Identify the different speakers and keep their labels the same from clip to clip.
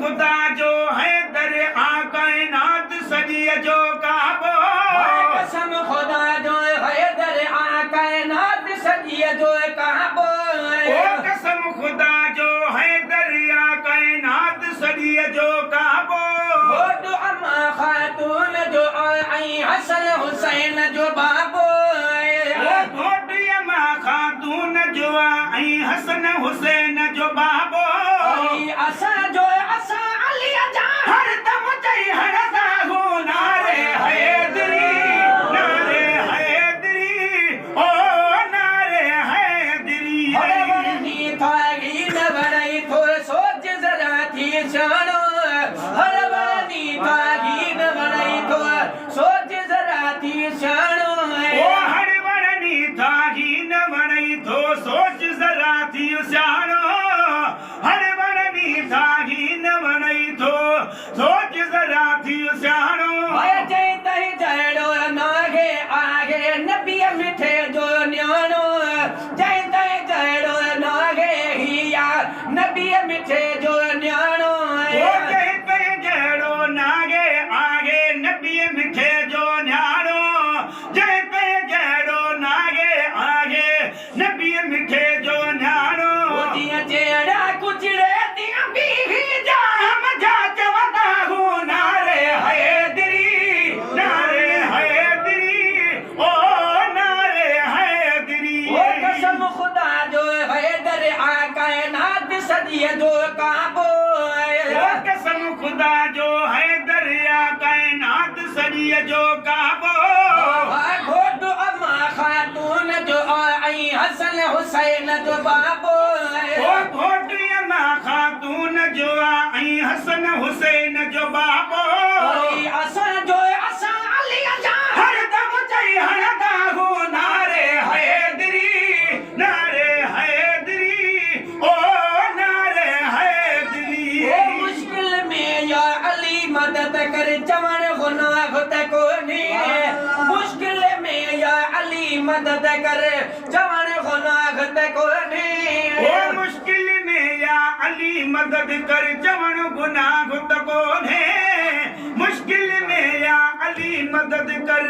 Speaker 1: खुदा जो है दर कायनात सजी जो काबो
Speaker 2: कसम खुदा जो है दर कायनात सजी जो काबो
Speaker 1: ओ कसम खुदा जो है दरिया कायनात सजी जो काबो
Speaker 2: तो अम्मा खातून जो आई हसन हुसैन जो बाबो
Speaker 1: अम्मा खातून जो आई हसन हुसैन जो बाबो
Speaker 2: असा जो असा अली जा
Speaker 1: हर दम चई हर दागो नारे हैदरी ओ नारे हैदरी
Speaker 2: हर वरनी थागी न बड़ई थो सोच जरा थी शानो हर वरनी थागी न बड़ई थो सोच जरा थी शानो
Speaker 1: ओ हर वरनी थागी न बड़ई थो सोच जरा थी शानो हर वरनी थागी न बड़ई थो सोच जरा थी शानो
Speaker 2: जय तही जड़ो नागे आगे नबी मिठे जो न्यानो जय तही जड़ो नागे हिया नबी मिठे जो न्यानो
Speaker 1: ओ कहते जड़ो नागे आगे नबी मिठे जो न्यानो कहते जड़ो नागे आगे नबी मिठे जो न्यानो
Speaker 2: दिया जेड़ा कुचड़े दिया बीवी जा
Speaker 1: हम जा चवता हूँ नारे हैदरी ओ नारे हैदरी
Speaker 2: ओ कसम खुदा जो है दर कायनात सदिया जो काबो
Speaker 1: ओ कसम खुदा जो है दरिया कायनात सजी जो काबो
Speaker 2: घोट अम्मा खातून जो आई हसन हुसैन जो बाबो
Speaker 1: ओ घोटिया खातून जो आई हसन हुसैन जो बाबो
Speaker 2: असा जो असा अली जा
Speaker 1: हर दम चई हर दागो नारे हैदरी ओ नारे हैदरी
Speaker 2: ओ मुश्किल में या अली मदद कर चमन गुनाह तको नी मुश्किल में या अली मदद कर चमन गुनाह तको नी
Speaker 1: ओ मुश्किल में या अली मदद कर जवन गुनाह तको ने मुश्किल में या अली मदद कर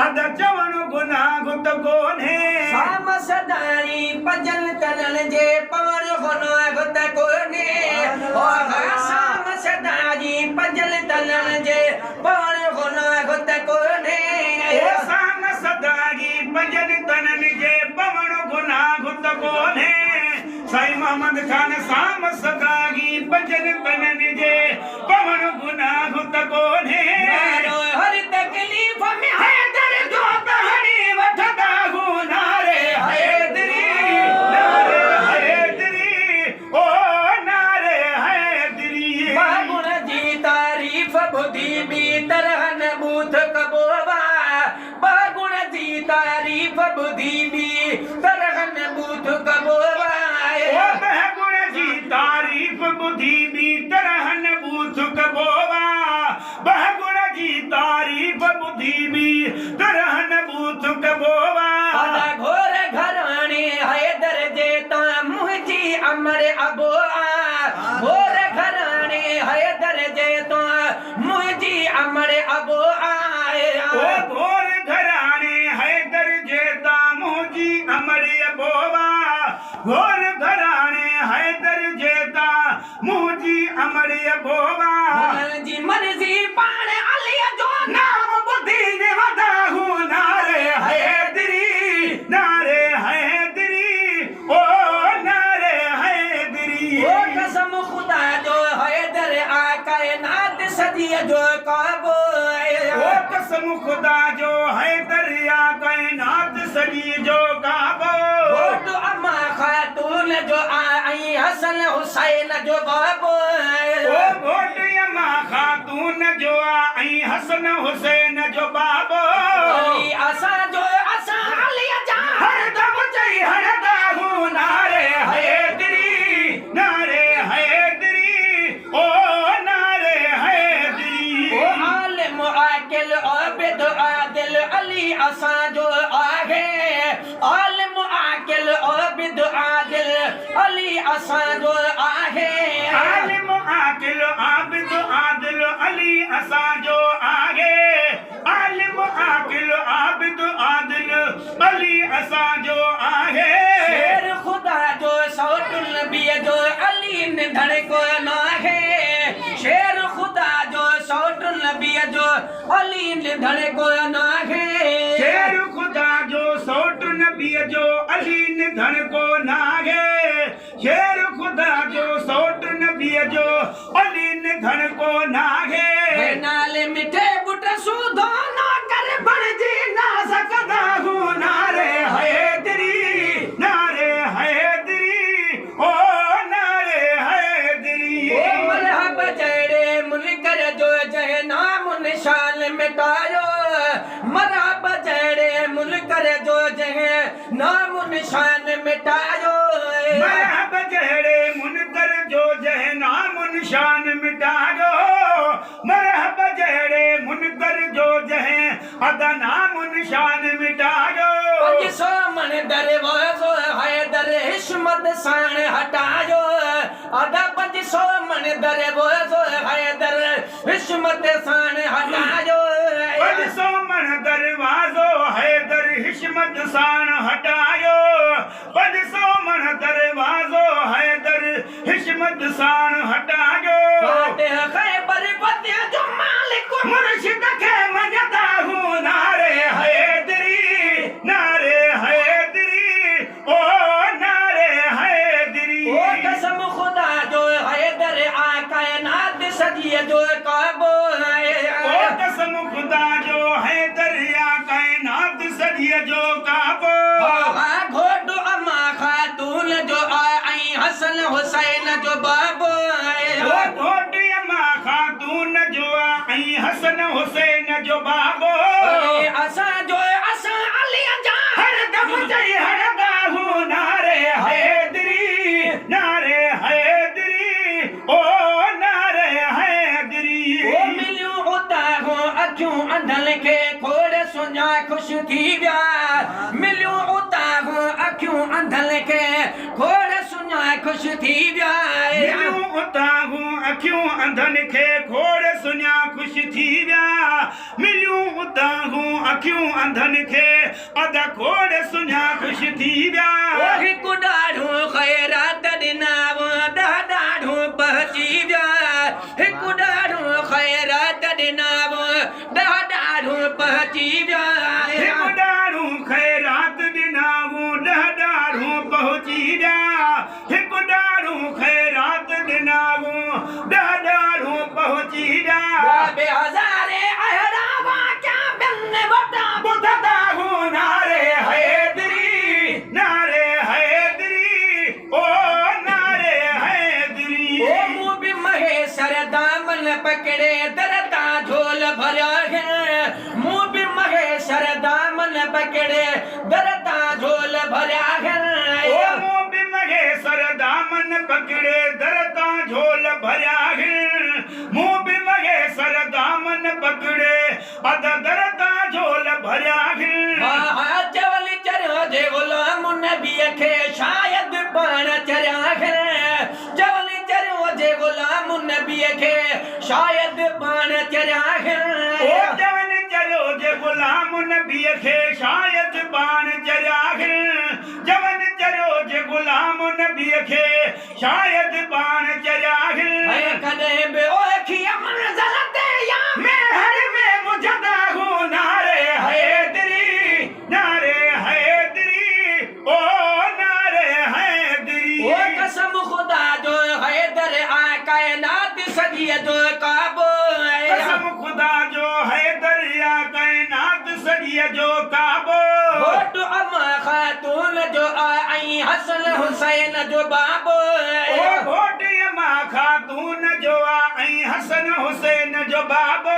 Speaker 1: अद जवन गुनाह तको ने
Speaker 2: साम सदाई पजन तनल जे पवन गुनाह तको नी ओ साम सदाई पजन तनल जे पवन गुनाह तको नी
Speaker 1: ओ साम सदाई पजन तनल जे पवन गुनाह तको ने साईं मोहम्मद खान साम सदाई पजन तनल जे पवन गुनाह तको ने
Speaker 2: हर तकलीफ में
Speaker 1: हैदर जो कहानी वठदा हूँ नारे हैदरी ओ नारे हैदरी
Speaker 2: बागुण जी तारीफ बुद्धि भी तरहन बूथ कबोवा बागुण जी तारीफ बुद्धि भी तरहन बूथ कबोवा
Speaker 1: ओ बहुगुण जी तारीफ बुद्धि भी तरहन बूथ कबोवा बहुगुण जी तारीफ बुद्धि भी तरहन बूथ कबोवा
Speaker 2: घोर घराने हैदर जेता मुझी अमर अबोआ घोर घराने हैदर जेता मुझी अमर अबोआ
Speaker 1: ओ घोर घराने हैदर जेता मुझी अमर अबोवा घोर घराने हैदर जेता मुझी अमर अबोवा
Speaker 2: जी मर्जी पाण अली जो
Speaker 1: नाम बुद्धि ने वदा हूँ नारे हैदरी ओ नारे हैदरी
Speaker 2: ओ कसम खुदा जो हैदर कायनात सदी जो काबो
Speaker 1: ओ कसम खुदा जो है दरिया कायनात सजी जो काबो
Speaker 2: तो अम्मा खातून जो आई हसन हुसैन जो बाबो
Speaker 1: ओ घोटिया खातून जो आई हसन हुसैन जो बाबो
Speaker 2: असा जो असा अली जा
Speaker 1: हर दम चई हर दागो नारे हैदरी ओ नारे हैदरी
Speaker 2: ओ आलिम आकिल आबिद आदिल अली असा जो आगे आलिम आकिल आबिद आदिल अली असा जो आगे
Speaker 1: आलिम आकिल आबिद असांजो आहे आलिम आकिल आबिद आदिल अली असांजो आहे
Speaker 2: शेर खुदा जो सौतुल नबीअ जो अली निधड़ को नाहे शेर खुदा जो सौतुल नबीअ जो अली निधड़ को नाहे
Speaker 1: शेर खुदा जो सौट नबीअ जो अली निधन को नागे शेर खुदा जो सौट नबीअ जो अली निधन को नागे
Speaker 2: नाले मिठे बुट सूधो ना कर बणजी ना सकदा हूं
Speaker 1: नारे हैदरी नारे हैदरी ओ नारे हैदरी
Speaker 2: ओ मरहब जड़े मुनकर जो जह नाम निशान मिटायो मरहब जड़े मुनकर जो जह नाम निशान मिटायो
Speaker 1: मरहब जड़े मुनकर जो जह नाम निशान मिटायो मरहब जड़े मुनकर जो जह अदा नाम निशान मिटायो
Speaker 2: 500 मन दरवाजो हैदर हिस्मत साण हटायो अदा 500 मन दरवाजो हैदर हिस्मत साण हटायो
Speaker 1: 500 मन दरवाजो हैदर हिस्मत साण हटायो 500 मन दरवाजो हैदर हिस्मत साण हटायो
Speaker 2: खैबर पतिया जो मालिक
Speaker 1: मुर्शिद के मजदा हूँ नारे हैदरी नारे हैदरी ओ नारे हैदरी
Speaker 2: ओ कसम खुदा जो हैदर आ कायनात सदिए जो काबो
Speaker 1: ओ कसम खुदा जो हैदर आ कायनात सदिए जो काबो
Speaker 2: घोट अम्मा खातून जो आई हसन हुसैन जो बाबो
Speaker 1: ओ घोट अम्मा खातून जो आई हसन हुसैन जो बाबो
Speaker 2: असां जो असां अली जा
Speaker 1: हर दम चई हर बाहू नारे हैदरी नारे हैदरी ओ नारे हैदरी
Speaker 2: ओ मिलियो उता हो अखियूं अंधल के खोड़ सुञा खुश थी विया मिलियो उता हो अखियूं अंधल के खोड़ सुञा खुश थी विया
Speaker 1: मिलियो उता हो अखियूं अंधन खे खोड़ सुञा खुश थी विया मिलियो उता हो अखियूं अंधन खे अदा खोड़ सुञा खुश थी विया
Speaker 2: हिकु ॾाढो ख़ैरात ॾिना ॾाढो पहुची विया हिकु ॾाढो ख़ैरात ॾिना ॾाढो पहुची विया
Speaker 1: हिकु ॾाढो ख़ैरात ॾिना ॾाढो पहुची विया हिकु ॾाढो ख़ैरात ॾिना ॾाढो पहुची विया
Speaker 2: हज़ारे अहिड़ा वाक़िया ॿियनि वटां
Speaker 1: ॿुधंदा हूं नारे हैदरी नारे हैदरी ओ नारे हैदरी
Speaker 2: ओ मूं बि महेशर दामन पकड़े दरता झोल भरिया है मूं बि महेशर दामन पकड़े दरता झोल भरिया है
Speaker 1: ओ मूं बि महेशर दामन पकड़े दरता झोल भरिया है मूं बि महेशर दामन पकड़े अद दरता झोल भरिया है
Speaker 2: चवल चरियो जे गुलाम नबीअ खे शायद पाण चरिया है चवल चरियो जे गुलाम नबीअ खे शायद पाण चरिया है
Speaker 1: ओ जवन चलो जे गुलाम नबीअ खे शायद पाण चरिया है जवन चलो जे गुलाम नबीअ खे शायद पाण चरिया है
Speaker 2: कॾहिं बि ओखी मंज़िल ते या
Speaker 1: मेहर में मुझदा हूं नारे हैदरी नारे हैदरी ओ नारे हैदरी
Speaker 2: ओ कसम खुदा जो हैदर आ कायनात सदिए जो काबो
Speaker 1: कसम खुदा जो हैदर आ कायनात सदिए जो काबो
Speaker 2: घोट अम्मा खातून जो आई हसन हुसैन जो बाबो
Speaker 1: ओ घोट अम्मा खातून जो आई हसन हुसैन जो बाबो